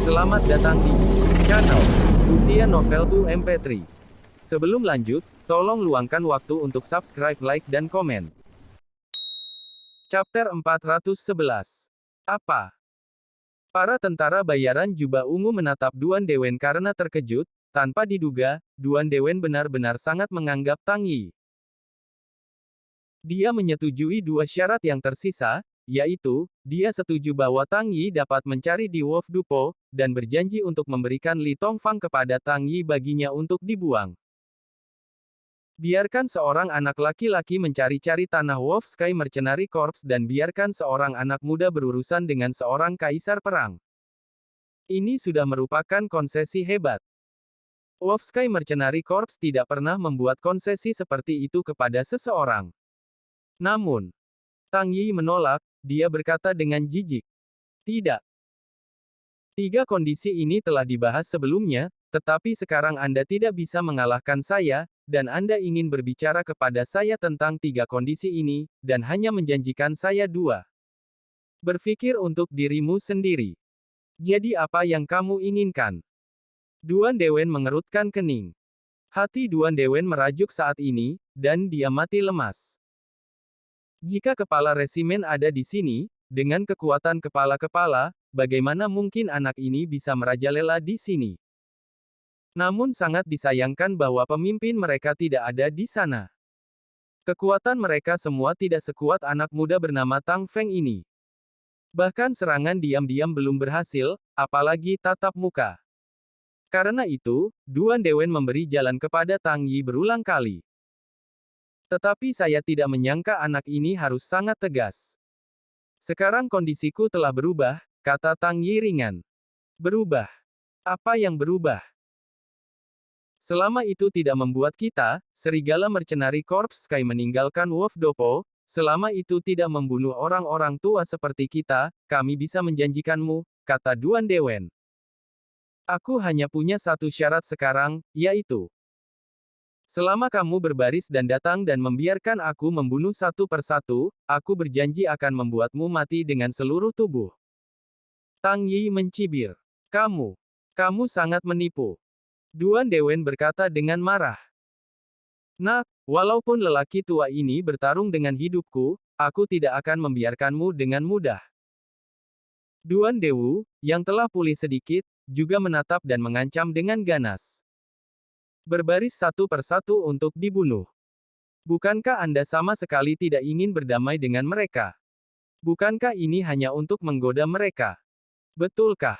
Selamat datang di channel Usia Novel 2 MP3. Sebelum lanjut, tolong luangkan waktu untuk subscribe, like, dan komen. Chapter 411. Apa? Para tentara bayaran jubah ungu menatap Duan Dewen karena terkejut. Tanpa diduga, Duan Dewen benar-benar sangat menganggap Tang Yi. Dia menyetujui dua syarat yang tersisa, yaitu, dia setuju bahwa Tang Yi dapat mencari di Wolf Dupo, dan berjanji untuk memberikan Li Tongfang kepada Tang Yi baginya untuk dibuang. Biarkan seorang anak laki-laki mencari-cari tanah Wolf Sky Mercenary Corps dan biarkan seorang anak muda berurusan dengan seorang kaisar perang. Ini sudah merupakan konsesi hebat. Wolf Sky Mercenary Corps tidak pernah membuat konsesi seperti itu kepada seseorang. Namun, Tang Yi menolak, dia berkata dengan jijik. Tidak. Tiga kondisi ini telah dibahas sebelumnya, tetapi sekarang Anda tidak bisa mengalahkan saya, dan Anda ingin berbicara kepada saya tentang tiga kondisi ini, dan hanya menjanjikan saya dua. Berpikir untuk dirimu sendiri. Jadi apa yang kamu inginkan? Duan Dewen mengerutkan kening. Hati Duan Dewen merajuk saat ini, dan dia mati lemas. Jika kepala resimen ada di sini, dengan kekuatan kepala-kepala, bagaimana mungkin anak ini bisa merajalela di sini? Namun sangat disayangkan bahwa pemimpin mereka tidak ada di sana. Kekuatan mereka semua tidak sekuat anak muda bernama Tang Feng ini. Bahkan serangan diam-diam belum berhasil, apalagi tatap muka. Karena itu, Duan Dewen memberi jalan kepada Tang Yi berulang kali. Tetapi saya tidak menyangka anak ini harus sangat tegas. Sekarang kondisiku telah berubah, kata Tang Yi ringan. Berubah? Apa yang berubah? Selama itu tidak membuat kita, Serigala Mercenary Corps Sky meninggalkan Wolf Dopo, selama itu tidak membunuh orang-orang tua seperti kita, kami bisa menjanjikanmu, kata Duan Dewen. Aku hanya punya satu syarat sekarang, yaitu selama kamu berbaris dan datang dan membiarkan aku membunuh satu persatu, aku berjanji akan membuatmu mati dengan seluruh tubuh. Tang Yi mencibir. Kamu sangat menipu. Duan Dewen berkata dengan marah. Nak, walaupun lelaki tua ini bertarung dengan hidupku, aku tidak akan membiarkanmu dengan mudah. Duan Dewu, yang telah pulih sedikit, juga menatap dan mengancam dengan ganas. Berbaris satu persatu untuk dibunuh. Bukankah Anda sama sekali tidak ingin berdamai dengan mereka? Bukankah ini hanya untuk menggoda mereka? Betulkah?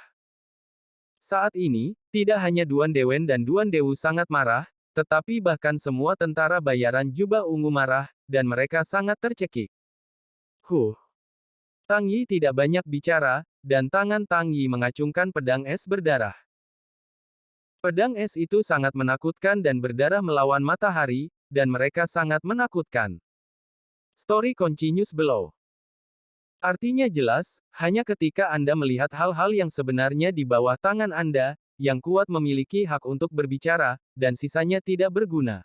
Saat ini, tidak hanya Duan Dewen dan Duan Dewu sangat marah, tetapi bahkan semua tentara bayaran jubah ungu marah, dan mereka sangat tercekik. Tang Yi tidak banyak bicara, dan tangan Tang Yi mengacungkan pedang es berdarah. Pedang es itu sangat menakutkan dan berdarah melawan matahari, dan mereka sangat menakutkan. Story continues below. Artinya jelas, hanya ketika Anda melihat hal-hal yang sebenarnya di bawah tangan Anda, yang kuat memiliki hak untuk berbicara, dan sisanya tidak berguna.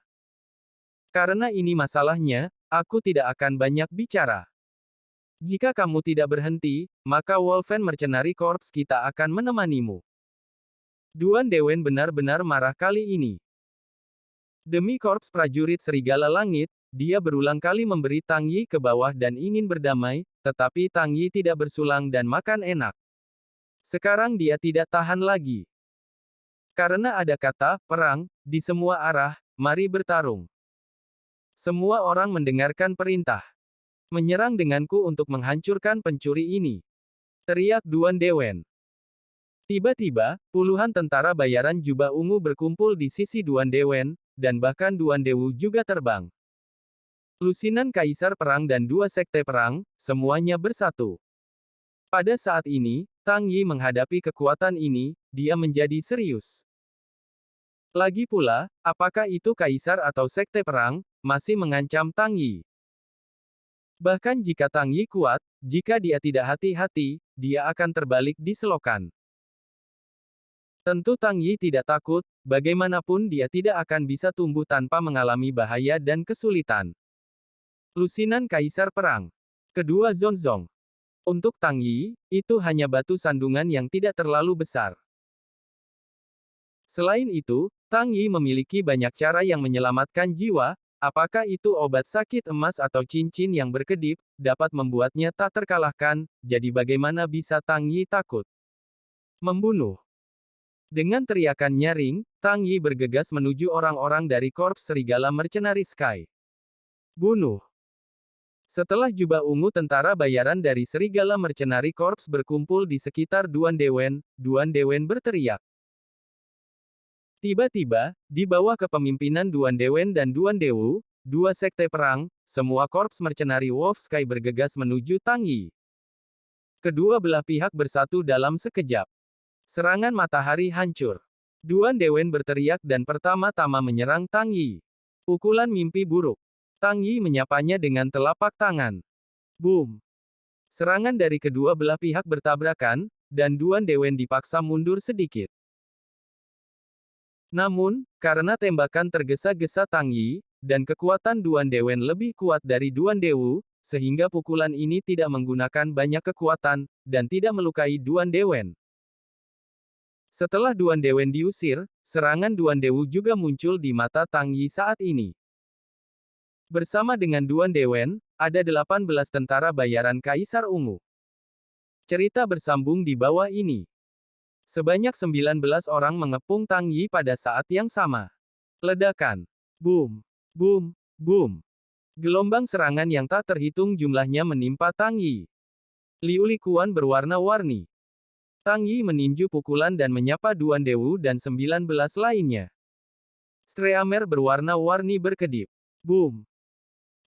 Karena ini masalahnya, aku tidak akan banyak bicara. Jika kamu tidak berhenti, maka Wolfen Mercenary Corps kita akan menemanimu. Duan Dewen benar-benar marah kali ini. Demi korps prajurit Serigala Langit, dia berulang kali memberi Tang Yi ke bawah dan ingin berdamai, tetapi Tang Yi tidak bersulang dan makan enak. Sekarang dia tidak tahan lagi. Karena ada kata, perang, di semua arah, mari bertarung. Semua orang mendengarkan perintah. Menyerang denganku untuk menghancurkan pencuri ini. Teriak Duan Dewen. Tiba-tiba, puluhan tentara bayaran jubah ungu berkumpul di sisi Duan Dewen, dan bahkan Duan Dewu juga terbang. Lusinan Kaisar Perang dan dua sekte perang, semuanya bersatu. Pada saat ini, Tang Yi menghadapi kekuatan ini, dia menjadi serius. Lagi pula, apakah itu Kaisar atau sekte perang, masih mengancam Tang Yi. Bahkan jika Tang Yi kuat, jika dia tidak hati-hati, dia akan terbalik di selokan. Tentu Tang Yi tidak takut, bagaimanapun dia tidak akan bisa tumbuh tanpa mengalami bahaya dan kesulitan. Lusinan Kaisar Perang. Kedua Zonzong. Untuk Tang Yi, itu hanya batu sandungan yang tidak terlalu besar. Selain itu, Tang Yi memiliki banyak cara yang menyelamatkan jiwa, apakah itu obat sakit emas atau cincin yang berkedip, dapat membuatnya tak terkalahkan, jadi bagaimana bisa Tang Yi takut? Membunuh. Dengan teriakan nyaring, Tang Yi bergegas menuju orang-orang dari Korps Serigala Mercenari Sky. Bunuh. Setelah jubah ungu tentara bayaran dari Serigala Mercenari Corps berkumpul di sekitar Duan Dewen berteriak. Tiba-tiba, di bawah kepemimpinan Duan Dewen dan Duan Dewu, dua sekte perang, semua Korps Mercenari Wolf Sky bergegas menuju Tang Yi. Kedua belah pihak bersatu dalam sekejap. Serangan matahari hancur. Duan Dewen berteriak dan pertama-tama menyerang Tang Yi. Pukulan mimpi buruk. Tang Yi menyapanya dengan telapak tangan. Boom! Serangan dari kedua belah pihak bertabrakan, dan Duan Dewen dipaksa mundur sedikit. Namun, karena tembakan tergesa-gesa Tang Yi, dan kekuatan Duan Dewen lebih kuat dari Duan Dewu, sehingga pukulan ini tidak menggunakan banyak kekuatan, dan tidak melukai Duan Dewen. Setelah Duan Dewen diusir, serangan Duan Dewu juga muncul di mata Tang Yi saat ini. Bersama dengan Duan Dewen, ada 18 tentara bayaran Kaisar Ungu. Cerita bersambung di bawah ini. Sebanyak 19 orang mengepung Tang Yi pada saat yang sama. Ledakan. Boom. Boom. Boom. Gelombang serangan yang tak terhitung jumlahnya menimpa Tang Yi. Liuli Kuan berwarna-warni. Tang Yi meninju pukulan dan menyapa Duan Dewu dan 19 lainnya. Streamer berwarna-warni berkedip. Boom.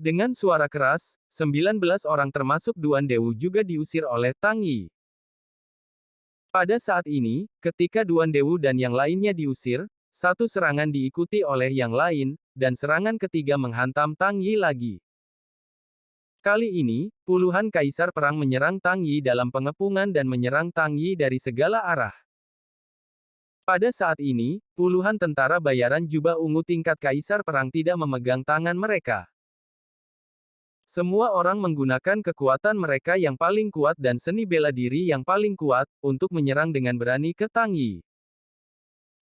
Dengan suara keras, 19 orang termasuk Duan Dewu juga diusir oleh Tang Yi. Pada saat ini, ketika Duan Dewu dan yang lainnya diusir, satu serangan diikuti oleh yang lain, dan serangan ketiga menghantam Tang Yi lagi. Kali ini, puluhan kaisar perang menyerang Tang Yi dalam pengepungan dan menyerang Tang Yi dari segala arah. Pada saat ini, puluhan tentara bayaran jubah ungu tingkat kaisar perang tidak memegang tangan mereka. Semua orang menggunakan kekuatan mereka yang paling kuat dan seni bela diri yang paling kuat, untuk menyerang dengan berani ke Tang Yi.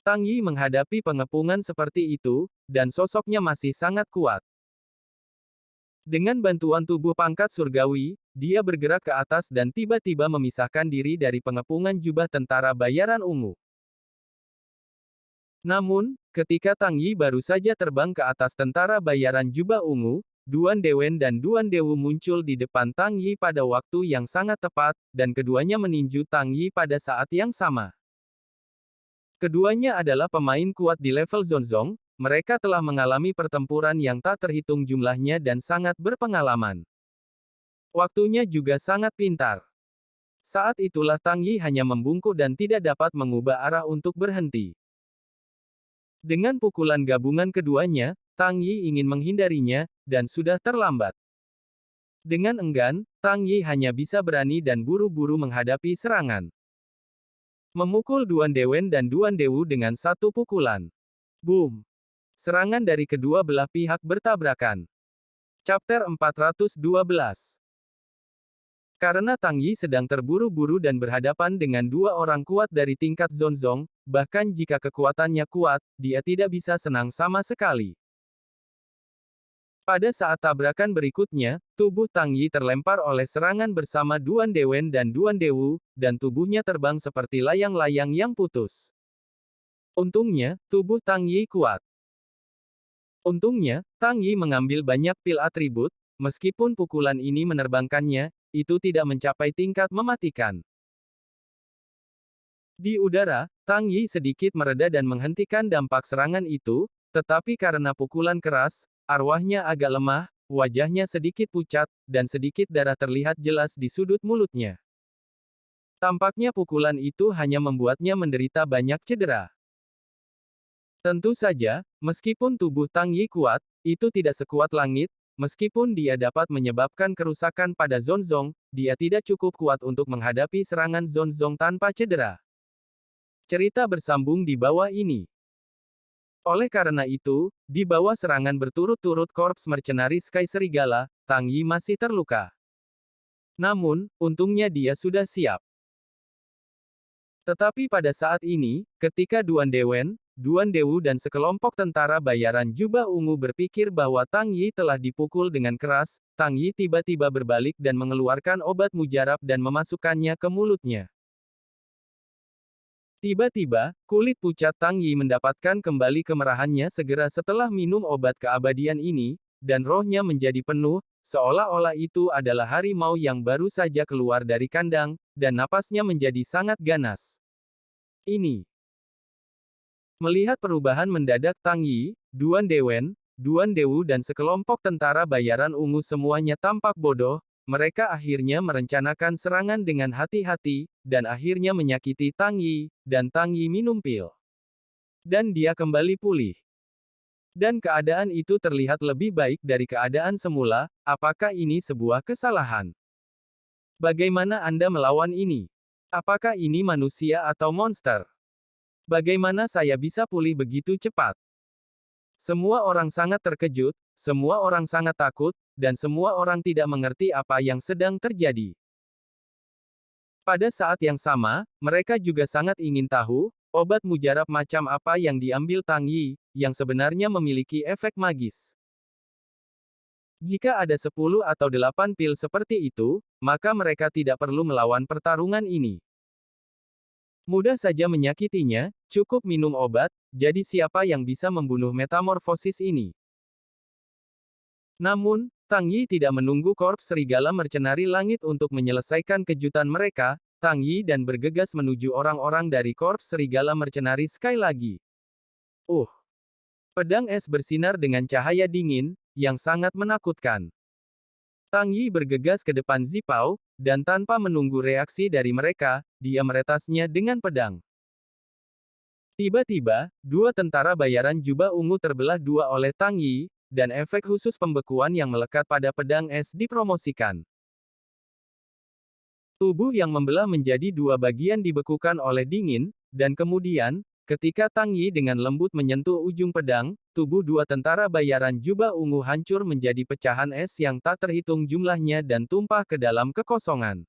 Tang Yi menghadapi pengepungan seperti itu, dan sosoknya masih sangat kuat. Dengan bantuan tubuh pangkat surgawi, dia bergerak ke atas dan tiba-tiba memisahkan diri dari pengepungan jubah tentara bayaran ungu. Namun, ketika Tang Yi baru saja terbang ke atas tentara bayaran jubah ungu, Duan Dewen dan Duan Dewu muncul di depan Tang Yi pada waktu yang sangat tepat, dan keduanya meninju Tang Yi pada saat yang sama. Keduanya adalah pemain kuat di level Zonzong, mereka telah mengalami pertempuran yang tak terhitung jumlahnya dan sangat berpengalaman. Waktunya juga sangat pintar. Saat itulah Tang Yi hanya membungkuk dan tidak dapat mengubah arah untuk berhenti. Dengan pukulan gabungan keduanya, Tang Yi ingin menghindarinya, dan sudah terlambat. Dengan enggan, Tang Yi hanya bisa berani dan buru-buru menghadapi serangan. Memukul Duan Dewen dan Duan Dewu dengan satu pukulan. Boom! Serangan dari kedua belah pihak bertabrakan. Chapter 412. Karena Tang Yi sedang terburu-buru dan berhadapan dengan dua orang kuat dari tingkat Zonzong, bahkan jika kekuatannya kuat, dia tidak bisa senang sama sekali. Pada saat tabrakan berikutnya, tubuh Tang Yi terlempar oleh serangan bersama Duan Dewen dan Duan Dewu, dan tubuhnya terbang seperti layang-layang yang putus. Untungnya, tubuh Tang Yi kuat. Untungnya, Tang Yi mengambil banyak pil atribut, meskipun pukulan ini menerbangkannya, itu tidak mencapai tingkat mematikan. Di udara, Tang Yi sedikit mereda dan menghentikan dampak serangan itu, tetapi karena pukulan keras, arwahnya agak lemah, wajahnya sedikit pucat, dan sedikit darah terlihat jelas di sudut mulutnya. Tampaknya pukulan itu hanya membuatnya menderita banyak cedera. Tentu saja, meskipun tubuh Tang Yi kuat, itu tidak sekuat langit. Meskipun dia dapat menyebabkan kerusakan pada Zonzong, dia tidak cukup kuat untuk menghadapi serangan Zonzong tanpa cedera. Cerita bersambung di bawah ini. Oleh karena itu, di bawah serangan berturut-turut Korps Mercenari Sky Serigala, Tang Yi masih terluka. Namun, untungnya dia sudah siap. Tetapi pada saat ini, ketika Duan Dewen, Duan Dewu dan sekelompok tentara bayaran jubah ungu berpikir bahwa Tang Yi telah dipukul dengan keras. Tang Yi tiba-tiba berbalik dan mengeluarkan obat mujarab dan memasukkannya ke mulutnya. Tiba-tiba, kulit pucat Tang Yi mendapatkan kembali kemerahannya segera setelah minum obat keabadian ini, dan rohnya menjadi penuh, seolah-olah itu adalah harimau yang baru saja keluar dari kandang, dan napasnya menjadi sangat ganas. Ini. Melihat perubahan mendadak Tang Yi, Duan Dewen, Duan Dewu dan sekelompok tentara bayaran ungu semuanya tampak bodoh. Mereka akhirnya merencanakan serangan dengan hati-hati, dan akhirnya menyakiti Tang Yi, dan Tang Yi minum pil. Dan dia kembali pulih. Dan keadaan itu terlihat lebih baik dari keadaan semula. Apakah ini sebuah kesalahan? Bagaimana Anda melawan ini? Apakah ini manusia atau monster? Bagaimana saya bisa pulih begitu cepat? Semua orang sangat terkejut, semua orang sangat takut, dan semua orang tidak mengerti apa yang sedang terjadi. Pada saat yang sama, mereka juga sangat ingin tahu, obat mujarab macam apa yang diambil Tang Yi, yang sebenarnya memiliki efek magis. Jika ada 10 atau 8 pil seperti itu, maka mereka tidak perlu melawan pertarungan ini. Mudah saja menyakitinya, cukup minum obat, jadi siapa yang bisa membunuh metamorfosis ini? Namun, Tang Yi tidak menunggu korps serigala mercenari langit untuk menyelesaikan kejutan mereka. Tang Yi dan bergegas menuju orang-orang dari korps serigala mercenari sekali lagi. Pedang es bersinar dengan cahaya dingin, yang sangat menakutkan. Tang Yi bergegas ke depan Zipao, dan tanpa menunggu reaksi dari mereka, dia meretasnya dengan pedang. Tiba-tiba, dua tentara bayaran jubah ungu terbelah dua oleh Tang Yi, dan efek khusus pembekuan yang melekat pada pedang es dipromosikan. Tubuh yang membelah menjadi dua bagian dibekukan oleh dingin, dan kemudian, ketika Tang Yi dengan lembut menyentuh ujung pedang, tubuh dua tentara bayaran jubah ungu hancur menjadi pecahan es yang tak terhitung jumlahnya dan tumpah ke dalam kekosongan.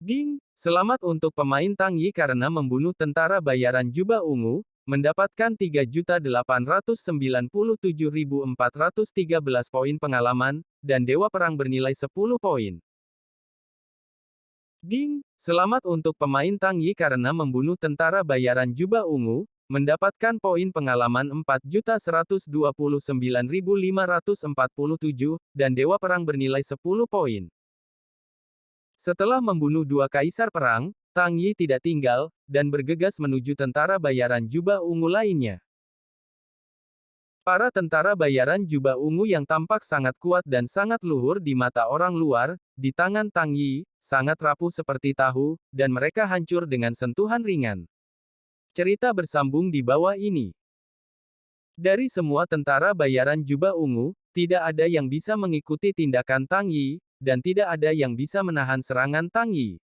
Ding! Selamat untuk pemain Tang Yi karena membunuh tentara bayaran jubah ungu, mendapatkan 3.897.413 poin pengalaman, dan Dewa Perang bernilai 10 poin. Ding! Selamat untuk pemain Tang Yi karena membunuh tentara bayaran jubah ungu, mendapatkan poin pengalaman 4.129.547, dan Dewa Perang bernilai 10 poin. Setelah membunuh dua kaisar perang, Tang Yi tidak tinggal, dan bergegas menuju tentara bayaran jubah ungu lainnya. Para tentara bayaran jubah ungu yang tampak sangat kuat dan sangat luhur di mata orang luar, di tangan Tang Yi, sangat rapuh seperti tahu, dan mereka hancur dengan sentuhan ringan. Cerita bersambung di bawah ini. Dari semua tentara bayaran jubah ungu, tidak ada yang bisa mengikuti tindakan Tang Yi, dan tidak ada yang bisa menahan serangan Tang Yi.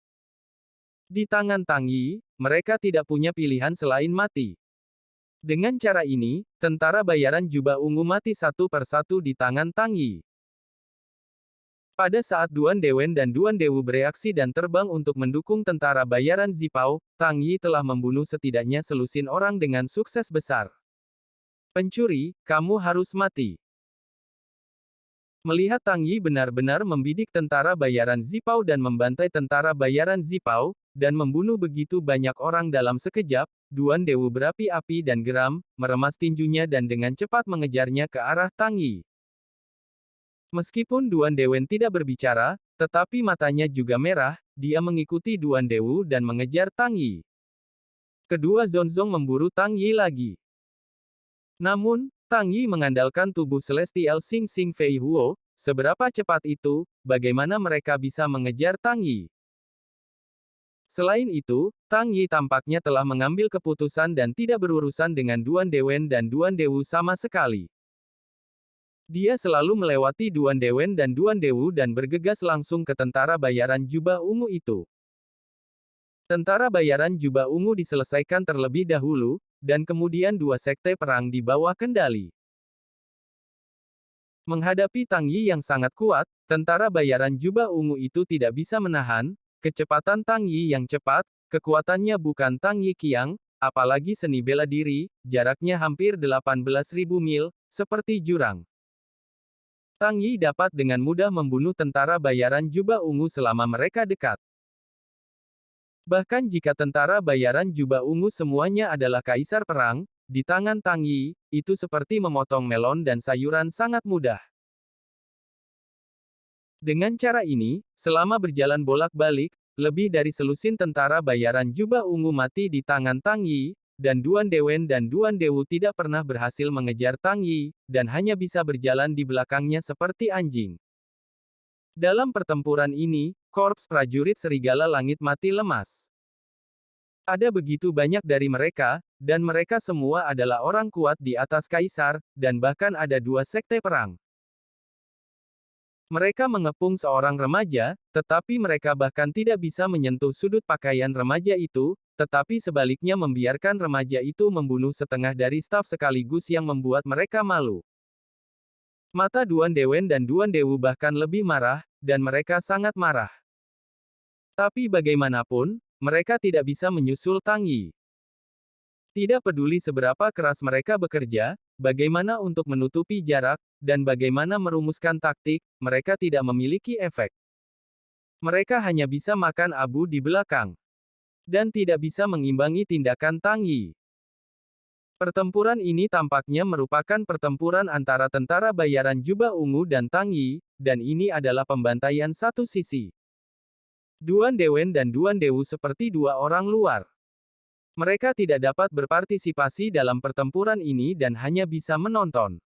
Di tangan Tang Yi, mereka tidak punya pilihan selain mati. Dengan cara ini, tentara bayaran jubah ungu mati satu persatu di tangan Tang Yi. Pada saat Duan Dewen dan Duan Dewu bereaksi dan terbang untuk mendukung tentara bayaran Zipao, Tang Yi telah membunuh setidaknya selusin orang dengan sukses besar. Pencuri, kamu harus mati. Melihat Tang Yi benar-benar membidik tentara bayaran Zipao dan membantai tentara bayaran Zipao, dan membunuh begitu banyak orang dalam sekejap, Duan Dewu berapi-api dan geram, meremas tinjunya dan dengan cepat mengejarnya ke arah Tang Yi. Meskipun Duan Dewen tidak berbicara, tetapi matanya juga merah, dia mengikuti Duan Dewu dan mengejar Tang Yi. Kedua Zonzong memburu Tang Yi lagi. Namun, Tang Yi mengandalkan tubuh Celestial Xing Xing Fei Huo, seberapa cepat itu, bagaimana mereka bisa mengejar Tang Yi? Selain itu, Tang Yi tampaknya telah mengambil keputusan dan tidak berurusan dengan Duan Dewen dan Duan Dewu sama sekali. Dia selalu melewati Duan Dewen dan Duan Dewu dan bergegas langsung ke tentara bayaran jubah ungu itu. Tentara bayaran jubah ungu diselesaikan terlebih dahulu, dan kemudian dua sekte perang di bawah kendali. Menghadapi Tang Yi yang sangat kuat, tentara bayaran jubah ungu itu tidak bisa menahan kecepatan Tang Yi yang cepat, kekuatannya bukan Tang Yi Qiang, apalagi seni bela diri, jaraknya hampir 18.000 mil, seperti jurang. Tang Yi dapat dengan mudah membunuh tentara bayaran jubah ungu selama mereka dekat. Bahkan jika tentara bayaran jubah ungu semuanya adalah kaisar perang, di tangan Tang Yi, itu seperti memotong melon dan sayuran sangat mudah. Dengan cara ini, selama berjalan bolak-balik, lebih dari selusin tentara bayaran jubah ungu mati di tangan Tang Yi, dan Duan Dewen dan Duan Dewu tidak pernah berhasil mengejar Tang Yi, dan hanya bisa berjalan di belakangnya seperti anjing. Dalam pertempuran ini, korps prajurit Serigala Langit mati lemas. Ada begitu banyak dari mereka, dan mereka semua adalah orang kuat di atas kaisar, dan bahkan ada dua sekte perang. Mereka mengepung seorang remaja, tetapi mereka bahkan tidak bisa menyentuh sudut pakaian remaja itu, tetapi sebaliknya membiarkan remaja itu membunuh setengah dari staf sekaligus yang membuat mereka malu. Mata Duan Dewen dan Duan Dewu bahkan lebih marah, dan mereka sangat marah. Tapi bagaimanapun, mereka tidak bisa menyusul Tang Yi. Tidak peduli seberapa keras mereka bekerja, bagaimana untuk menutupi jarak, dan bagaimana merumuskan taktik, mereka tidak memiliki efek. Mereka hanya bisa makan abu di belakang. Dan tidak bisa mengimbangi tindakan Tang Yi. Pertempuran ini tampaknya merupakan pertempuran antara tentara bayaran jubah ungu dan Tang Yi, dan ini adalah pembantaian satu sisi. Duan Dewen dan Duan Dewu seperti dua orang luar. Mereka tidak dapat berpartisipasi dalam pertempuran ini dan hanya bisa menonton.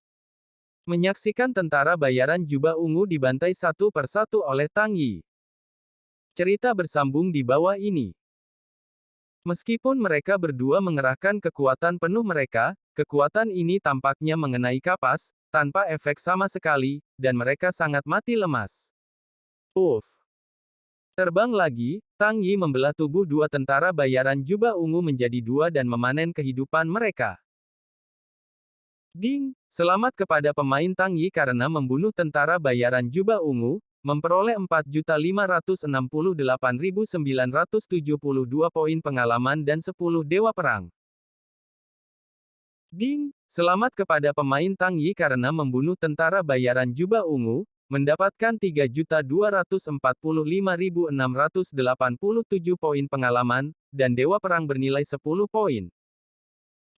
Menyaksikan tentara bayaran jubah ungu dibantai satu persatu oleh Tang Yi. Cerita bersambung di bawah ini. Meskipun mereka berdua mengerahkan kekuatan penuh mereka, kekuatan ini tampaknya mengenai kapas, tanpa efek sama sekali, dan mereka sangat mati lemas. Uff. Terbang lagi, Tang Yi membelah tubuh dua tentara bayaran jubah ungu menjadi dua dan memanen kehidupan mereka. Ding! Selamat kepada pemain Tang Yi karena membunuh tentara bayaran jubah ungu, memperoleh 4.568.972 poin pengalaman dan 10 dewa perang. Ding! Selamat kepada pemain Tang Yi karena membunuh tentara bayaran jubah ungu, mendapatkan 3.245.687 poin pengalaman, dan dewa perang bernilai 10 poin.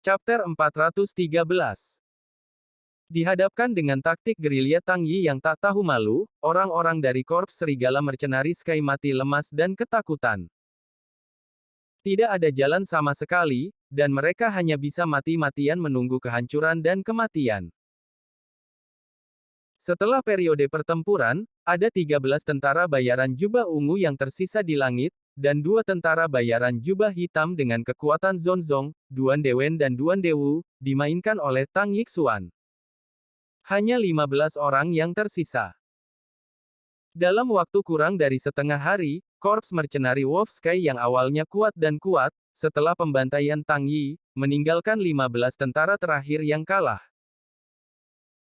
Chapter 413. Dihadapkan dengan taktik gerilya Tang Yi yang tak tahu malu, orang-orang dari korps serigala mercenari Sky mati lemas dan ketakutan. Tidak ada jalan sama sekali, dan mereka hanya bisa mati-matian menunggu kehancuran dan kematian. Setelah periode pertempuran, ada 13 tentara bayaran jubah ungu yang tersisa di langit, dan 2 tentara bayaran jubah hitam dengan kekuatan Zonzong, Duan Dewen dan Duan Dewu, dimainkan oleh Tang Yixuan. Hanya 15 orang yang tersisa. Dalam waktu kurang dari setengah hari, korps mercenari Wolf Sky yang awalnya kuat dan kuat, setelah pembantaian Tang Yi, meninggalkan 15 tentara terakhir yang kalah.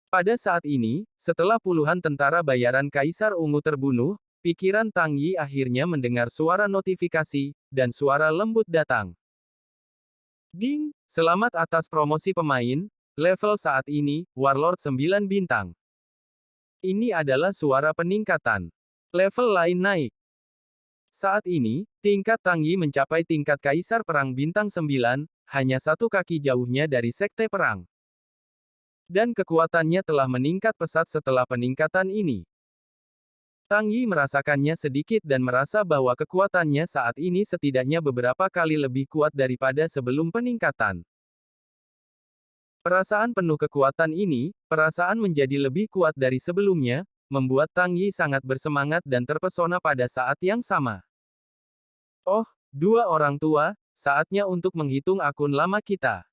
Pada saat ini, setelah puluhan tentara bayaran Kaisar Ungu terbunuh, pikiran Tang Yi akhirnya mendengar suara notifikasi, dan suara lembut datang. Ding! Selamat atas promosi pemain. Level saat ini, Warlord 9 bintang. Ini adalah suara peningkatan. Level lain naik. Saat ini, tingkat Tang Yi mencapai tingkat Kaisar Perang bintang 9, hanya satu kaki jauhnya dari Sekte Perang. Dan kekuatannya telah meningkat pesat setelah peningkatan ini. Tang Yi merasakannya sedikit dan merasa bahwa kekuatannya saat ini setidaknya beberapa kali lebih kuat daripada sebelum peningkatan. Perasaan penuh kekuatan ini, perasaan menjadi lebih kuat dari sebelumnya, membuat Tang Yi sangat bersemangat dan terpesona pada saat yang sama. Oh, dua orang tua, saatnya untuk menghitung akun lama kita.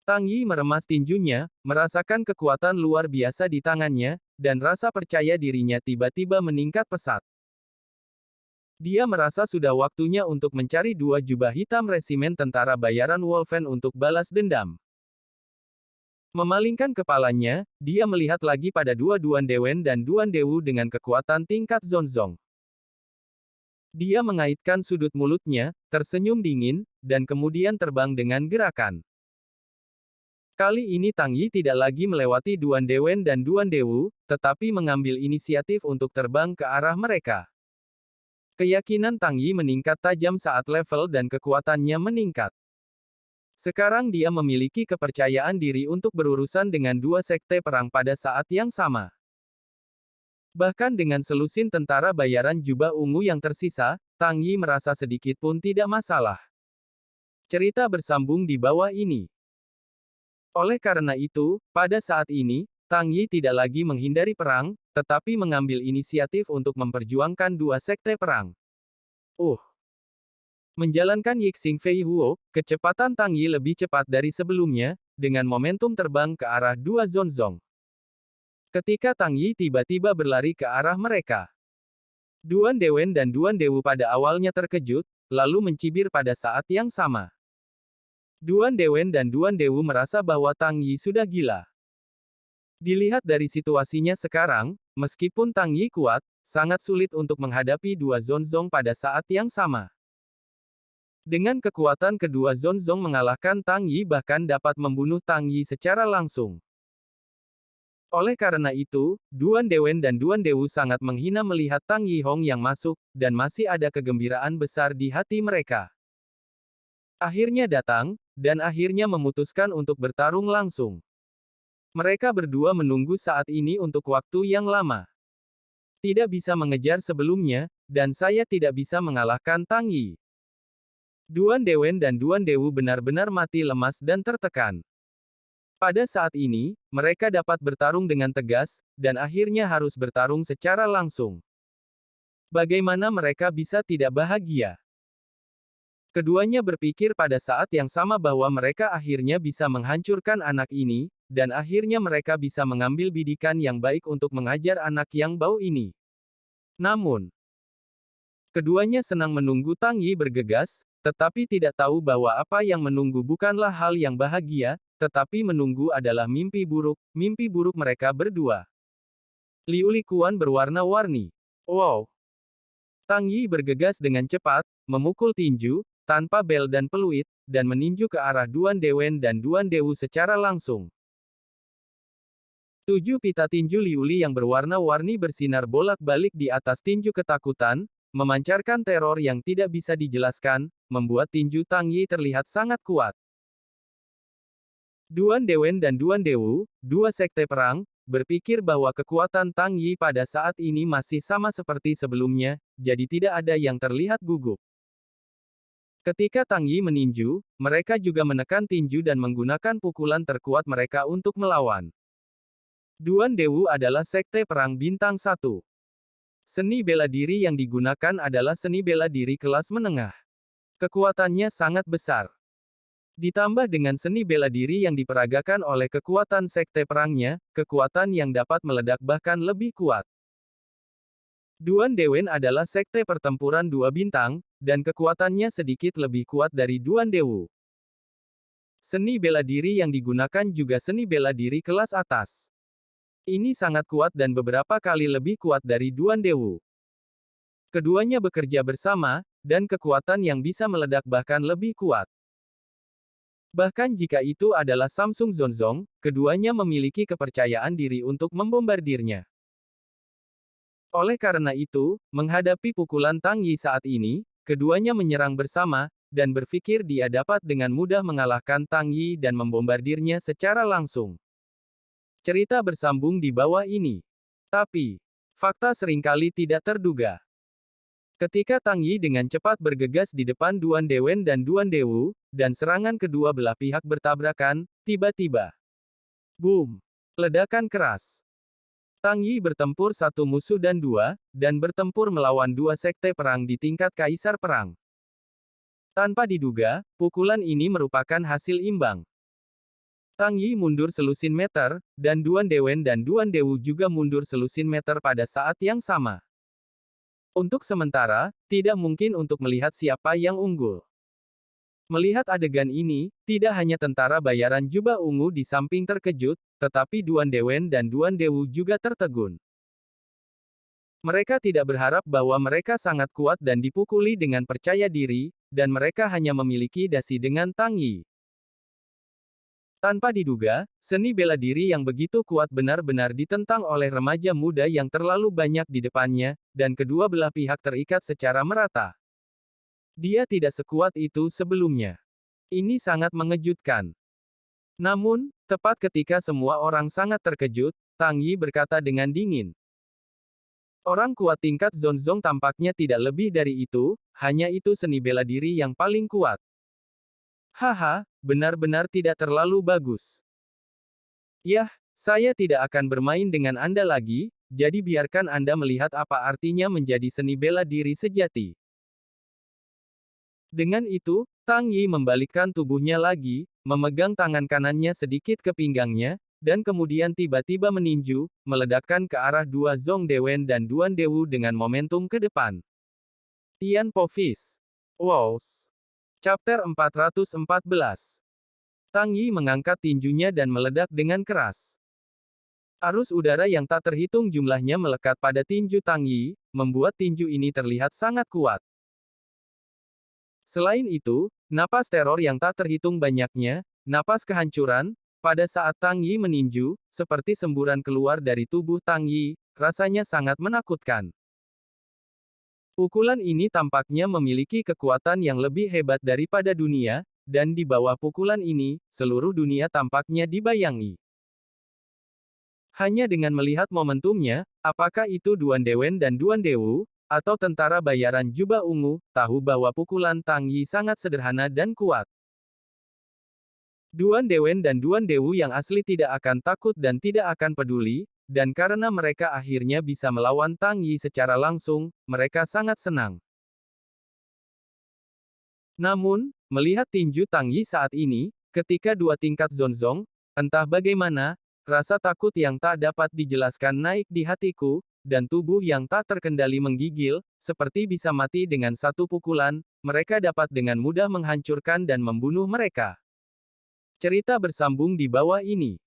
Tang Yi meremas tinjunya, merasakan kekuatan luar biasa di tangannya, dan rasa percaya dirinya tiba-tiba meningkat pesat. Dia merasa sudah waktunya untuk mencari dua jubah hitam resimen tentara bayaran Wolfen untuk balas dendam. Memalingkan kepalanya, dia melihat lagi pada dua Duan Dewen dan Duan Dewu dengan kekuatan tingkat Zonzong. Dia mengaitkan sudut mulutnya, tersenyum dingin, dan kemudian terbang dengan gerakan. Kali ini Tang Yi tidak lagi melewati Duan Dewen dan Duan Dewu, tetapi mengambil inisiatif untuk terbang ke arah mereka. Keyakinan Tang Yi meningkat tajam saat level dan kekuatannya meningkat. Sekarang dia memiliki kepercayaan diri untuk berurusan dengan dua sekte perang pada saat yang sama. Bahkan dengan selusin tentara bayaran jubah ungu yang tersisa, Tang Yi merasa sedikit pun tidak masalah. Cerita bersambung di bawah ini. Oleh karena itu, pada saat ini, Tang Yi tidak lagi menghindari perang, tetapi mengambil inisiatif untuk memperjuangkan dua sekte perang. Menjalankan Yixing Fei Huo, kecepatan Tang Yi lebih cepat dari sebelumnya, dengan momentum terbang ke arah dua Zonzong. Ketika Tang Yi tiba-tiba berlari ke arah mereka, Duan Dewen dan Duan Dewu pada awalnya terkejut, lalu mencibir pada saat yang sama. Duan Dewen dan Duan Dewu merasa bahwa Tang Yi sudah gila. Dilihat dari situasinya sekarang, meskipun Tang Yi kuat, sangat sulit untuk menghadapi dua Zonzong pada saat yang sama. Dengan kekuatan kedua Zonzong mengalahkan Tang Yi bahkan dapat membunuh Tang Yi secara langsung. Oleh karena itu, Duan Dewen dan Duan Dewu sangat menghina melihat Tang Yi Hong yang masuk, dan masih ada kegembiraan besar di hati mereka. Akhirnya datang, dan akhirnya memutuskan untuk bertarung langsung. Mereka berdua menunggu saat ini untuk waktu yang lama. Tidak bisa mengejar sebelumnya, dan saya tidak bisa mengalahkan Tang Yi. Duan Dewen dan Duan Dewu benar-benar mati lemas dan tertekan. Pada saat ini, mereka dapat bertarung dengan tegas, dan akhirnya harus bertarung secara langsung. Bagaimana mereka bisa tidak bahagia? Keduanya berpikir pada saat yang sama bahwa mereka akhirnya bisa menghancurkan anak ini, dan akhirnya mereka bisa mengambil bidikan yang baik untuk mengajar anak yang bau ini. Namun, keduanya senang menunggu Tang Yi bergegas, tetapi tidak tahu bahwa apa yang menunggu bukanlah hal yang bahagia, tetapi menunggu adalah mimpi buruk mereka berdua. Liu Likuan berwarna-warni. Wow! Tang Yi bergegas dengan cepat, memukul tinju, tanpa bel dan peluit, dan meninju ke arah Duan Dewen dan Duan Dewu secara langsung. 7 pita tinju Liuli yang berwarna-warni bersinar bolak-balik di atas tinju ketakutan, memancarkan teror yang tidak bisa dijelaskan, membuat tinju Tang Yi terlihat sangat kuat. Duan Dewen dan Duan Dewu, dua sekte perang, berpikir bahwa kekuatan Tang Yi pada saat ini masih sama seperti sebelumnya, jadi tidak ada yang terlihat gugup. Ketika Tang Yi meninju, mereka juga menekan tinju dan menggunakan pukulan terkuat mereka untuk melawan. Duan Dewu adalah sekte perang bintang 1. Seni bela diri yang digunakan adalah seni bela diri kelas menengah. Kekuatannya sangat besar. Ditambah dengan seni bela diri yang diperagakan oleh kekuatan sekte perangnya, kekuatan yang dapat meledak bahkan lebih kuat. Duan Dewen adalah sekte pertempuran 2 bintang, dan kekuatannya sedikit lebih kuat dari Duan Dewu. Seni bela diri yang digunakan juga seni bela diri kelas atas. Ini sangat kuat dan beberapa kali lebih kuat dari Duan Dewu. Keduanya bekerja bersama, dan kekuatan yang bisa meledak bahkan lebih kuat. Bahkan jika itu adalah Samsung Zonzong, keduanya memiliki kepercayaan diri untuk membombardirnya. Oleh karena itu, menghadapi pukulan Tang Yi saat ini, keduanya menyerang bersama, dan berpikir dia dapat dengan mudah mengalahkan Tang Yi dan membombardirnya secara langsung. Cerita bersambung di bawah ini. Tapi, fakta seringkali tidak terduga. Ketika Tang Yi dengan cepat bergegas di depan Duan Dewen dan Duan Dewu, dan serangan kedua belah pihak bertabrakan, tiba-tiba. Boom! Ledakan keras. Tang Yi bertempur satu musuh dan bertempur melawan dua sekte perang di tingkat kaisar perang. Tanpa diduga, pukulan ini merupakan hasil imbang. Tang Yi mundur selusin meter, dan Duan Dewen dan Duan Dewu juga mundur selusin meter pada saat yang sama. Untuk sementara, tidak mungkin untuk melihat siapa yang unggul. Melihat adegan ini, tidak hanya tentara bayaran jubah ungu di samping terkejut, tetapi Duan Dewen dan Duan Dewu juga tertegun. Mereka tidak berharap bahwa mereka sangat kuat dan dipukuli dengan percaya diri, dan mereka hanya memiliki dasi dengan Tang Yi. Tanpa diduga, seni bela diri yang begitu kuat benar-benar ditentang oleh remaja muda yang terlalu banyak di depannya, dan kedua belah pihak terikat secara merata. Dia tidak sekuat itu sebelumnya. Ini sangat mengejutkan. Namun, tepat ketika semua orang sangat terkejut, Tang Yi berkata dengan dingin. Orang kuat tingkat Zonzong tampaknya tidak lebih dari itu, hanya itu seni bela diri yang paling kuat. Haha, benar-benar tidak terlalu bagus. Yah, saya tidak akan bermain dengan Anda lagi, jadi biarkan Anda melihat apa artinya menjadi seni bela diri sejati. Dengan itu, Tang Yi membalikkan tubuhnya lagi, memegang tangan kanannya sedikit ke pinggangnya, dan kemudian tiba-tiba meninju, meledakkan ke arah dua Zong Dewen dan Duan Dewu dengan momentum ke depan. Tian Po Fist. Wows. Chapter 414. Tang Yi mengangkat tinjunya dan meledak dengan keras. Arus udara yang tak terhitung jumlahnya melekat pada tinju Tang Yi, membuat tinju ini terlihat sangat kuat. Selain itu, napas teror yang tak terhitung banyaknya, napas kehancuran, pada saat Tang Yi meninju, seperti semburan keluar dari tubuh Tang Yi, rasanya sangat menakutkan. Pukulan ini tampaknya memiliki kekuatan yang lebih hebat daripada dunia, dan di bawah pukulan ini, seluruh dunia tampaknya dibayangi. Hanya dengan melihat momentumnya, apakah itu Duan Dewen dan Duan Dewu, atau tentara bayaran jubah ungu, tahu bahwa pukulan Tang Yi sangat sederhana dan kuat. Duan Dewen dan Duan Dewu yang asli tidak akan takut dan tidak akan peduli, dan karena mereka akhirnya bisa melawan Tang Yi secara langsung, mereka sangat senang. Namun, melihat tinju Tang Yi saat ini, ketika dua tingkat Zonzong, entah bagaimana, rasa takut yang tak dapat dijelaskan naik di hatiku, dan tubuh yang tak terkendali menggigil, seperti bisa mati dengan satu pukulan, mereka dapat dengan mudah menghancurkan dan membunuh mereka. Cerita bersambung di bawah ini.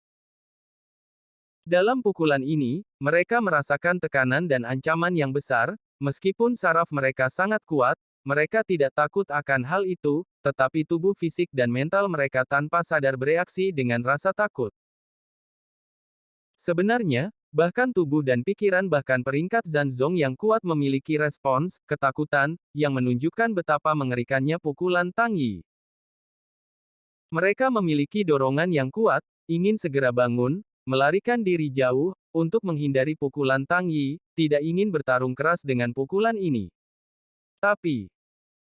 Dalam pukulan ini, mereka merasakan tekanan dan ancaman yang besar, meskipun saraf mereka sangat kuat, mereka tidak takut akan hal itu, tetapi tubuh fisik dan mental mereka tanpa sadar bereaksi dengan rasa takut. Sebenarnya, bahkan tubuh dan pikiran bahkan peringkat Zanzong yang kuat memiliki respons, ketakutan, yang menunjukkan betapa mengerikannya pukulan Tang Yi. Mereka memiliki dorongan yang kuat, ingin segera bangun, melarikan diri jauh, untuk menghindari pukulan Tang Yi, tidak ingin bertarung keras dengan pukulan ini. Tapi,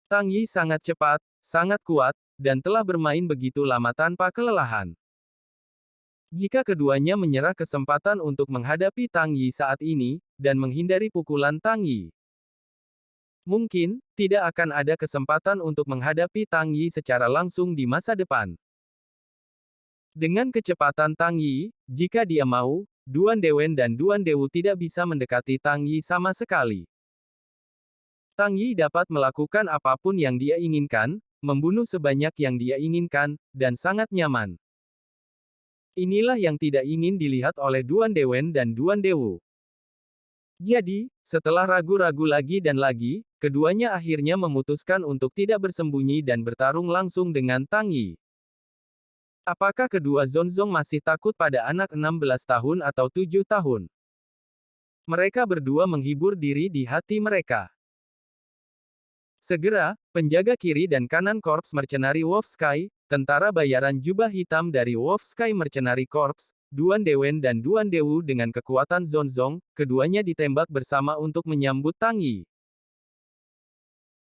Tang Yi sangat cepat, sangat kuat, dan telah bermain begitu lama tanpa kelelahan. Jika keduanya menyerah kesempatan untuk menghadapi Tang Yi saat ini, dan menghindari pukulan Tang Yi, mungkin, tidak akan ada kesempatan untuk menghadapi Tang Yi secara langsung di masa depan. Dengan kecepatan Tang Yi, jika dia mau, Duan Dewen dan Duan Dewu tidak bisa mendekati Tang Yi sama sekali. Tang Yi dapat melakukan apapun yang dia inginkan, membunuh sebanyak yang dia inginkan, dan sangat nyaman. Inilah yang tidak ingin dilihat oleh Duan Dewen dan Duan Dewu. Jadi, setelah ragu-ragu lagi dan lagi, keduanya akhirnya memutuskan untuk tidak bersembunyi dan bertarung langsung dengan Tang Yi. Apakah kedua Zonzong masih takut pada anak 16 tahun atau 7 tahun? Mereka berdua menghibur diri di hati mereka. Segera, penjaga kiri dan kanan Korps Mercenari Wolf Sky, tentara bayaran jubah hitam dari Wolf Sky Mercenary Corps, Duan Dewen dan Duan Dewu dengan kekuatan Zonzong, keduanya ditembak bersama untuk menyambut Tang Yi.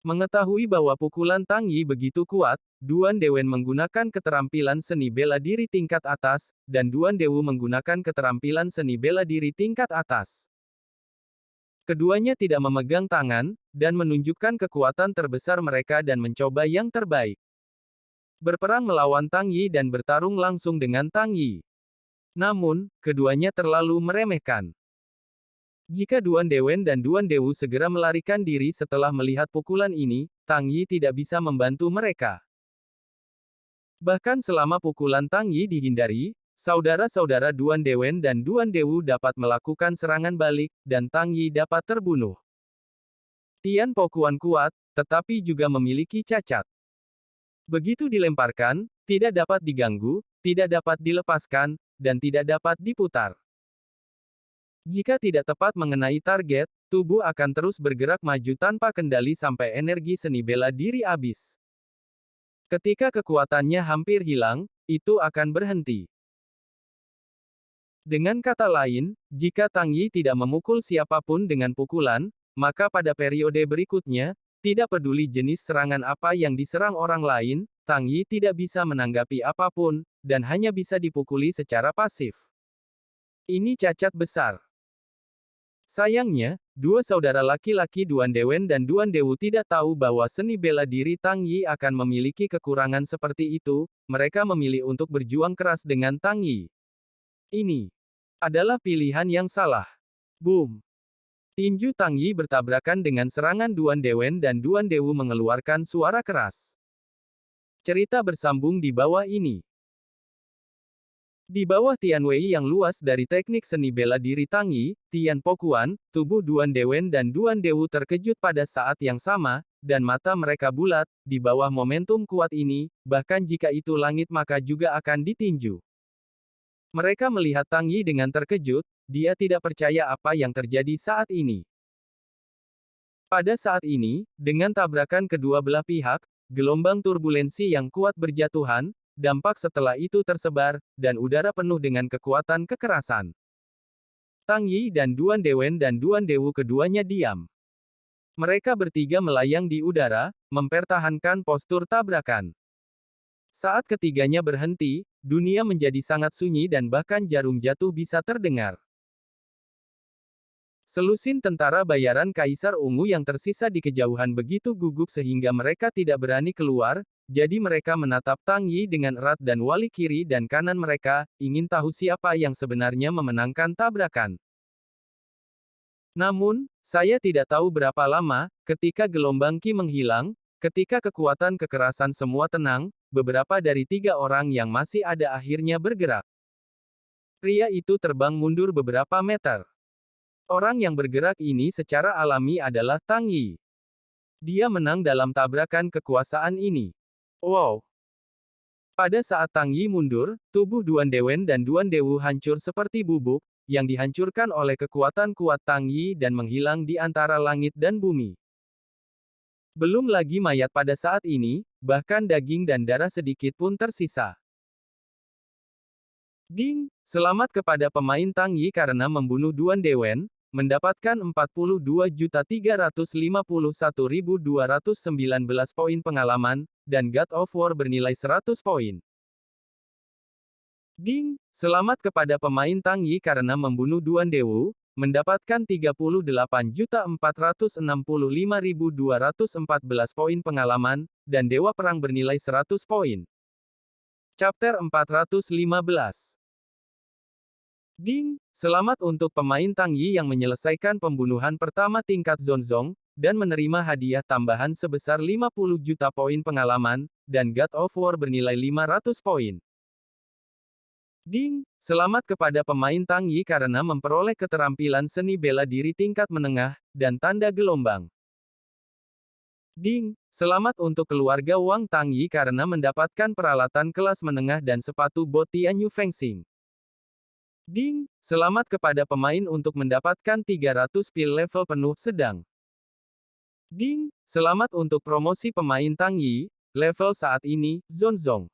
Mengetahui bahwa pukulan Tang Yi begitu kuat, Duan Dewen menggunakan keterampilan seni bela diri tingkat atas, dan Duan Dewu menggunakan keterampilan seni bela diri tingkat atas. Keduanya tidak memegang tangan, dan menunjukkan kekuatan terbesar mereka dan mencoba yang terbaik. Berperang melawan Tang Yi dan bertarung langsung dengan Tang Yi. Namun, keduanya terlalu meremehkan. Jika Duan Dewen dan Duan Dewu segera melarikan diri setelah melihat pukulan ini, Tang Yi tidak bisa membantu mereka. Bahkan selama pukulan Tang Yi dihindari, saudara-saudara Duan Dewen dan Duan Dewu dapat melakukan serangan balik, dan Tang Yi dapat terbunuh. Tian Po Quan kuat, tetapi juga memiliki cacat. Begitu dilemparkan, tidak dapat diganggu, tidak dapat dilepaskan, dan tidak dapat diputar. Jika tidak tepat mengenai target, tubuh akan terus bergerak maju tanpa kendali sampai energi seni bela diri habis. Ketika kekuatannya hampir hilang, itu akan berhenti. Dengan kata lain, jika Tang Yi tidak memukul siapapun dengan pukulan, maka pada periode berikutnya, tidak peduli jenis serangan apa yang diserang orang lain, Tang Yi tidak bisa menanggapi apapun, dan hanya bisa dipukuli secara pasif. Ini cacat besar. Sayangnya, dua saudara laki-laki Duan Dewen dan Duan Dewu tidak tahu bahwa seni bela diri Tang Yi akan memiliki kekurangan seperti itu, mereka memilih untuk berjuang keras dengan Tang Yi. Ini adalah pilihan yang salah. Boom! Tinju Tang Yi bertabrakan dengan serangan Duan Dewen dan Duan Dewu mengeluarkan suara keras. Cerita bersambung di bawah ini. Di bawah Tian Wei yang luas dari teknik seni bela diri Tang Yi, Tian Po Quan, tubuh Duan Dewen dan Duan Dewu terkejut pada saat yang sama, dan mata mereka bulat, di bawah momentum kuat ini, bahkan jika itu langit maka juga akan ditinju. Mereka melihat Tang Yi dengan terkejut, dia tidak percaya apa yang terjadi saat ini. Pada saat ini, dengan tabrakan kedua belah pihak, gelombang turbulensi yang kuat berjatuhan, dampak setelah itu tersebar, dan udara penuh dengan kekuatan kekerasan. Tang Yi dan Duan Dewen dan Duan Dewu keduanya diam. Mereka bertiga melayang di udara, mempertahankan postur tabrakan. Saat ketiganya berhenti, dunia menjadi sangat sunyi dan bahkan jarum jatuh bisa terdengar. Selusin tentara bayaran Kaisar Ungu yang tersisa di kejauhan begitu gugup sehingga mereka tidak berani keluar, jadi mereka menatap Tang Yi dengan erat dan wali kiri dan kanan mereka, ingin tahu siapa yang sebenarnya memenangkan tabrakan. Namun, saya tidak tahu berapa lama, ketika gelombang Qi menghilang, ketika kekuatan kekerasan semua tenang, beberapa dari tiga orang yang masih ada akhirnya bergerak. Pria itu terbang mundur beberapa meter. Orang yang bergerak ini secara alami adalah Tang Yi. Dia menang dalam tabrakan kekuasaan ini. Wow! Pada saat Tang Yi mundur, tubuh Duan Dewen dan Duan Dewu hancur seperti bubuk, yang dihancurkan oleh kekuatan kuat Tang Yi dan menghilang di antara langit dan bumi. Belum lagi mayat pada saat ini, bahkan daging dan darah sedikit pun tersisa. Ding! Selamat kepada pemain Tang Yi karena membunuh Duan Dewen, mendapatkan 42.351.219 poin pengalaman, dan God of War bernilai 100 poin. Ding! Selamat kepada pemain Tang Yi karena membunuh Duan Dewu, mendapatkan 38.465.214 poin pengalaman, dan Dewa Perang bernilai 100 poin. Chapter 415. Ding! Selamat untuk pemain Tang Yi yang menyelesaikan pembunuhan pertama tingkat Zonzong, dan menerima hadiah tambahan sebesar 50 juta poin pengalaman, dan God of War bernilai 500 poin. Ding! Selamat kepada pemain Tang Yi karena memperoleh keterampilan seni bela diri tingkat menengah, dan tanda gelombang. Ding! Selamat untuk keluarga Wang Tang Yi karena mendapatkan peralatan kelas menengah dan sepatu bot Tianyu Fengsing. Ding! Selamat kepada pemain untuk mendapatkan 300 pil level penuh sedang. Ding! Selamat untuk promosi pemain Tang Yi, level saat ini, Zonzong.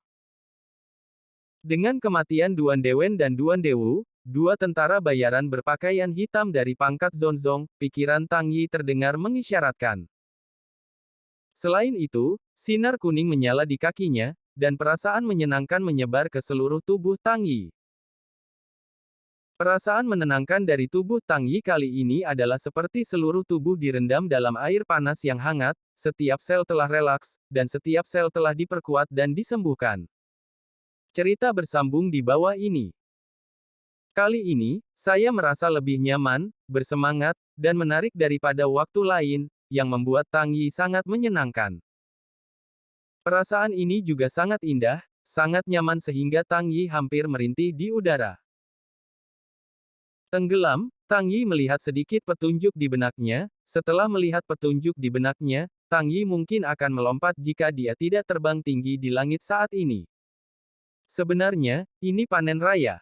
Dengan kematian Duan Dewen dan Duan Dewu, dua tentara bayaran berpakaian hitam dari pangkat Zonzong, pikiran Tang Yi terdengar mengisyaratkan. Selain itu, sinar kuning menyala di kakinya, dan perasaan menyenangkan menyebar ke seluruh tubuh Tang Yi. Perasaan menenangkan dari tubuh Tang Yi kali ini adalah seperti seluruh tubuh direndam dalam air panas yang hangat, setiap sel telah relaks, dan setiap sel telah diperkuat dan disembuhkan. Cerita bersambung di bawah ini. Kali ini, saya merasa lebih nyaman, bersemangat, dan menarik daripada waktu lain, yang membuat Tang Yi sangat menyenangkan. Perasaan ini juga sangat indah, sangat nyaman sehingga Tang Yi hampir merintih di udara. Tenggelam, Tang Yi melihat sedikit petunjuk di benaknya. Setelah melihat petunjuk di benaknya, Tang Yi mungkin akan melompat jika dia tidak terbang tinggi di langit saat ini. Sebenarnya, ini panen raya.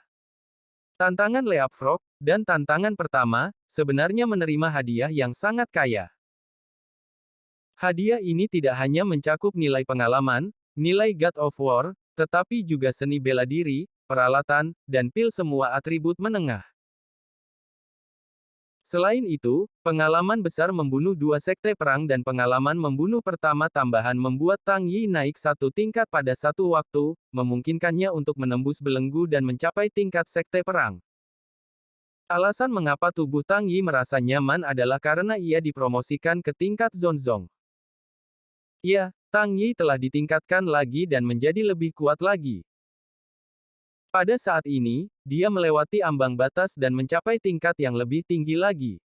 Tantangan Leapfrog, dan tantangan pertama, sebenarnya menerima hadiah yang sangat kaya. Hadiah ini tidak hanya mencakup nilai pengalaman, nilai God of War, tetapi juga seni bela diri, peralatan, dan pil semua atribut menengah. Selain itu, pengalaman besar membunuh 2 sekte perang dan pengalaman membunuh pertama tambahan membuat Tang Yi naik 1 tingkat pada satu waktu, memungkinkannya untuk menembus belenggu dan mencapai tingkat sekte perang. Alasan mengapa tubuh Tang Yi merasa nyaman adalah karena ia dipromosikan ke tingkat Zonzong. Ya, Tang Yi telah ditingkatkan lagi dan menjadi lebih kuat lagi. Pada saat ini, dia melewati ambang batas dan mencapai tingkat yang lebih tinggi lagi.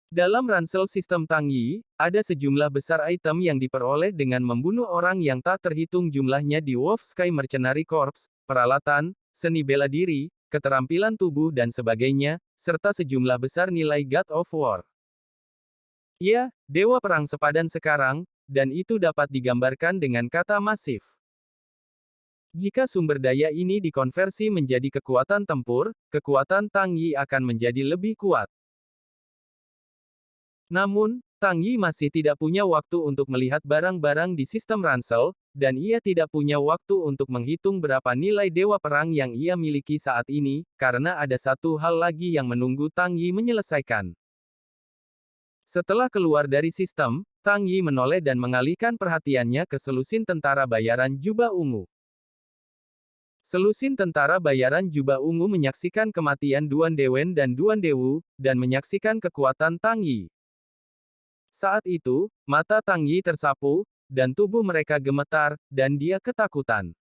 Dalam ransel sistem Tang Yi, ada sejumlah besar item yang diperoleh dengan membunuh orang yang tak terhitung jumlahnya di Wolf Sky Mercenary Corps, peralatan, seni bela diri, keterampilan tubuh dan sebagainya, serta sejumlah besar nilai God of War. Ya, Dewa Perang Sepadan sekarang, dan itu dapat digambarkan dengan kata masif. Jika sumber daya ini dikonversi menjadi kekuatan tempur, kekuatan Tang Yi akan menjadi lebih kuat. Namun, Tang Yi masih tidak punya waktu untuk melihat barang-barang di sistem ransel, dan ia tidak punya waktu untuk menghitung berapa nilai dewa perang yang ia miliki saat ini, karena ada satu hal lagi yang menunggu Tang Yi menyelesaikan. Setelah keluar dari sistem, Tang Yi menoleh dan mengalihkan perhatiannya ke selusin tentara bayaran jubah ungu. Selusin tentara bayaran jubah ungu menyaksikan kematian Duan Dewen dan Duan Dewu, dan menyaksikan kekuatan Tang Yi. Saat itu, mata Tang Yi tersapu, dan tubuh mereka gemetar, dan dia ketakutan.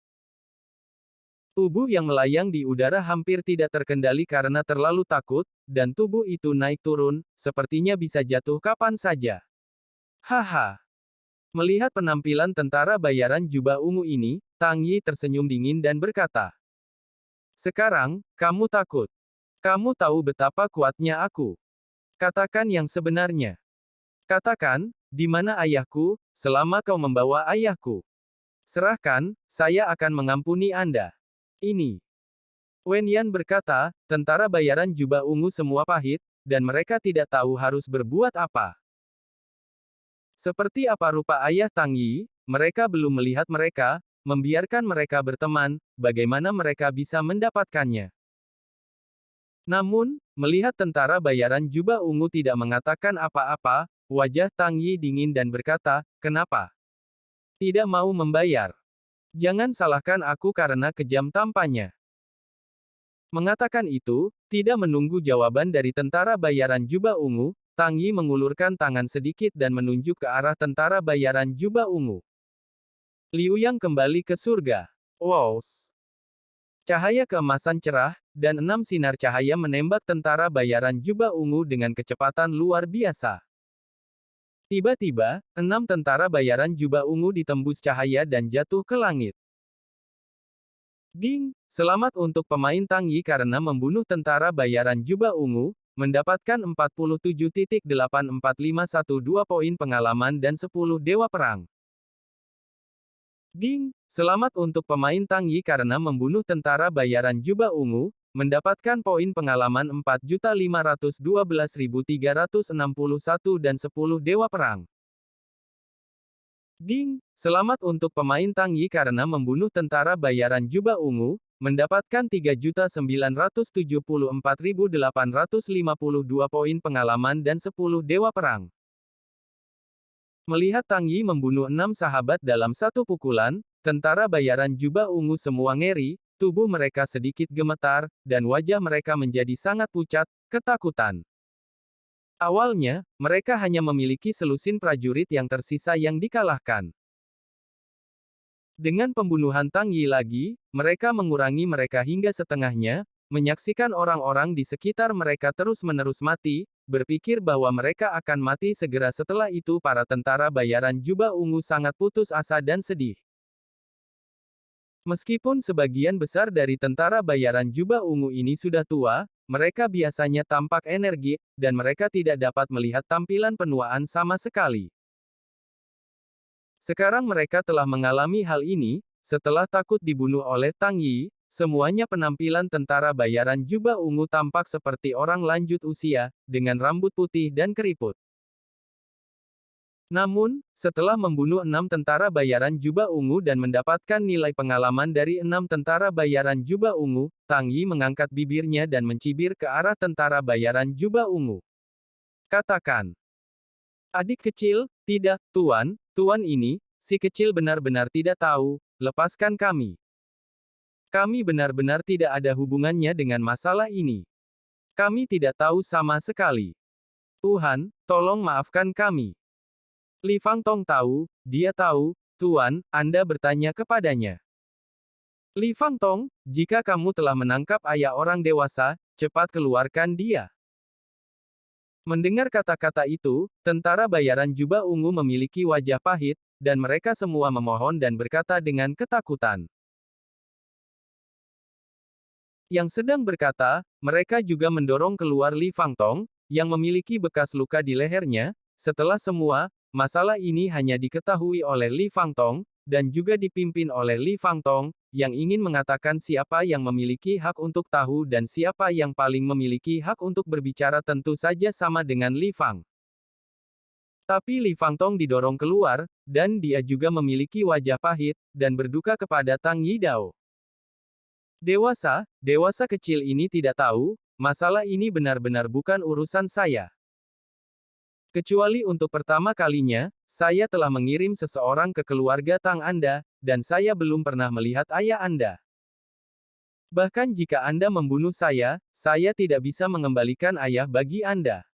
Tubuh yang melayang di udara hampir tidak terkendali karena terlalu takut, dan tubuh itu naik turun, sepertinya bisa jatuh kapan saja. Haha. Melihat penampilan tentara bayaran jubah ungu ini, Tang Yi tersenyum dingin dan berkata, "Sekarang, kamu takut. Kamu tahu betapa kuatnya aku. Katakan yang sebenarnya. Katakan, di mana ayahku, selama kau membawa ayahku. Serahkan, saya akan mengampuni Anda." Ini. Wen Yan berkata, tentara bayaran jubah ungu semua pahit, dan mereka tidak tahu harus berbuat apa. Seperti apa rupa ayah Tang Yi, mereka belum melihat mereka, membiarkan mereka berteman, bagaimana mereka bisa mendapatkannya. Namun, melihat tentara bayaran jubah ungu tidak mengatakan apa-apa, wajah Tang Yi dingin dan berkata, "Kenapa? Tidak mau membayar? Jangan salahkan aku karena kejam tampaknya." Mengatakan itu, tidak menunggu jawaban dari tentara bayaran jubah ungu, Tang Yi mengulurkan tangan sedikit dan menunjuk ke arah tentara bayaran jubah ungu. Liu Yang kembali ke surga. Wows! Cahaya keemasan cerah, dan 6 sinar cahaya menembak tentara bayaran jubah ungu dengan kecepatan luar biasa. Tiba-tiba, 6 tentara bayaran jubah ungu ditembus cahaya dan jatuh ke langit. Ding! Selamat untuk pemain Tang Yi karena membunuh tentara bayaran jubah ungu, mendapatkan 47.84512 poin pengalaman dan 10 dewa perang. Ding! Selamat untuk pemain Tang Yi karena membunuh tentara bayaran jubah ungu, mendapatkan poin pengalaman 4.512.361 dan 10 dewa perang. Ding! Selamat untuk pemain Tang Yi karena membunuh tentara bayaran jubah ungu, mendapatkan 3.974.852 poin pengalaman dan 10 dewa perang. Melihat Tang Yi membunuh 6 sahabat dalam satu pukulan, tentara bayaran jubah ungu semua ngeri, tubuh mereka sedikit gemetar, dan wajah mereka menjadi sangat pucat, ketakutan. Awalnya, mereka hanya memiliki selusin prajurit yang tersisa yang dikalahkan. Dengan pembunuhan Tang Yi lagi, mereka mengurangi mereka hingga setengahnya, menyaksikan orang-orang di sekitar mereka terus-menerus mati, berpikir bahwa mereka akan mati segera setelah itu para tentara bayaran jubah ungu sangat putus asa dan sedih. Meskipun sebagian besar dari tentara bayaran jubah ungu ini sudah tua, mereka biasanya tampak energik, dan mereka tidak dapat melihat tampilan penuaan sama sekali. Sekarang mereka telah mengalami hal ini, setelah takut dibunuh oleh Tang Yi, semuanya penampilan tentara bayaran jubah ungu tampak seperti orang lanjut usia, dengan rambut putih dan keriput. Namun, setelah membunuh 6 tentara bayaran jubah ungu dan mendapatkan nilai pengalaman dari 6 tentara bayaran jubah ungu, Tang Yi mengangkat bibirnya dan mencibir ke arah tentara bayaran jubah ungu. Katakan, adik kecil, tidak, Tuan, Tuan ini, si kecil benar-benar tidak tahu, lepaskan kami. Kami benar-benar tidak ada hubungannya dengan masalah ini. Kami tidak tahu sama sekali. Tuhan, tolong maafkan kami. Li Fangtong tahu, dia tahu, Tuan, Anda bertanya kepadanya. Li Fangtong, jika kamu telah menangkap ayah orang dewasa, cepat keluarkan dia. Mendengar kata-kata itu, tentara bayaran jubah ungu memiliki wajah pahit, dan mereka semua memohon dan berkata dengan ketakutan. Yang sedang berkata, mereka juga mendorong keluar Li Fangtong, yang memiliki bekas luka di lehernya. Setelah semua, masalah ini hanya diketahui oleh Li Fangtong, dan juga dipimpin oleh Li Fangtong, yang ingin mengatakan siapa yang memiliki hak untuk tahu dan siapa yang paling memiliki hak untuk berbicara tentu saja sama dengan Li Fang. Tapi Li Fangtong didorong keluar, dan dia juga memiliki wajah pahit, dan berduka kepada Tang Yidao. Dewasa kecil ini tidak tahu, masalah ini benar-benar bukan urusan saya. Kecuali untuk pertama kalinya, saya telah mengirim seseorang ke keluarga Tang Anda, dan saya belum pernah melihat ayah Anda. Bahkan jika Anda membunuh saya tidak bisa mengembalikan ayah bagi Anda.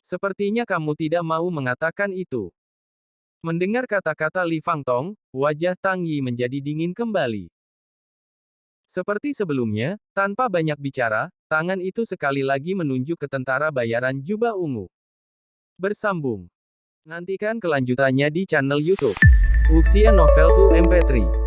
Sepertinya kamu tidak mau mengatakan itu. Mendengar kata-kata Li Fangtong, wajah Tang Yi menjadi dingin kembali. Seperti sebelumnya, tanpa banyak bicara, tangan itu sekali lagi menunjuk ke tentara bayaran jubah ungu. Bersambung. Nantikan kelanjutannya di channel YouTube Wuxia Novel 2 MP3.